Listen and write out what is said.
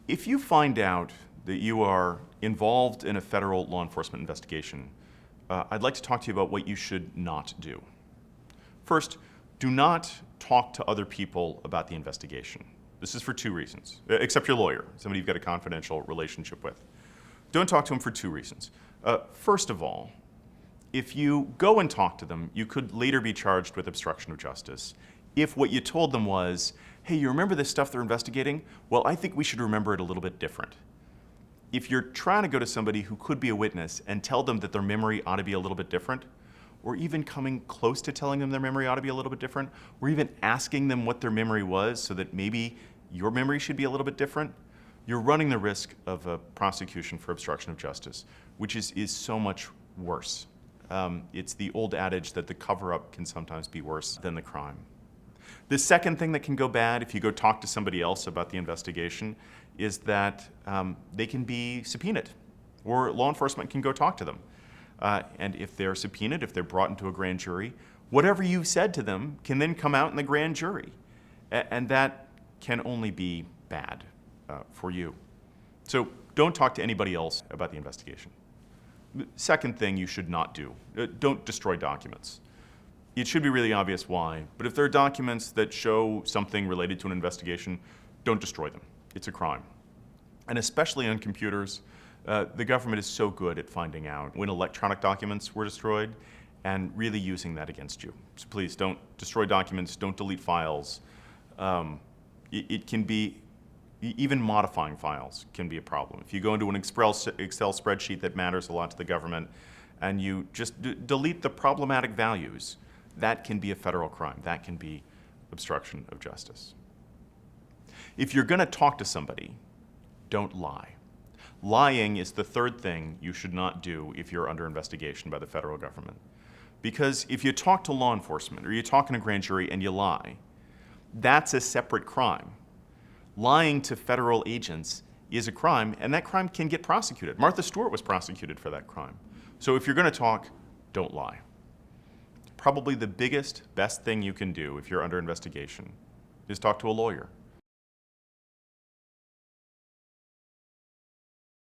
If you find out that you are involved in a federal law enforcement investigation, I'd like to talk to you about what you should not do. First, do not talk to other people about the investigation. This is for two reasons, except your lawyer, somebody you've got a confidential relationship with. Don't talk to them for two reasons. First of all, if you go and talk to them, you could later be charged with obstruction of justice if what you told them was, hey, you remember this stuff they're investigating? Well, I think we should remember it a little bit different. If you're trying to go to somebody who could be a witness and tell them that their memory ought to be a little bit different, or even coming close to telling them their memory ought to be a little bit different, or even asking them what their memory was so that maybe your memory should be a little bit different, you're running the risk of a prosecution for obstruction of justice, which is so much worse. It's the old adage that the cover-up can sometimes be worse than the crime. The second thing that can go bad if you go talk to somebody else about the investigation is that they can be subpoenaed, or law enforcement can go talk to them. And if they're subpoenaed, if they're brought into a grand jury, whatever you said to them can then come out in the grand jury. And that can only be bad for you. So don't talk to anybody else about the investigation. Second thing you should not do, don't destroy documents. It should be really obvious why, but if there are documents that show something related to an investigation, don't destroy them. It's a crime. And especially on computers, the government is so good at finding out when electronic documents were destroyed and really using that against you. So please don't destroy documents, don't delete files. It can be, even modifying files can be a problem. If you go into an Excel spreadsheet that matters a lot to the government and you just delete the problematic values, that can be a federal crime. That can be obstruction of justice. If you're going to talk to somebody, don't lie. Lying is the third thing you should not do if you're under investigation by the federal government. Because if you talk to law enforcement or you talk in a grand jury and you lie, that's a separate crime. Lying to federal agents is a crime, and that crime can get prosecuted. Martha Stewart was prosecuted for that crime. So if you're going to talk, don't lie. Probably the biggest, best thing you can do if you're under investigation is talk to a lawyer.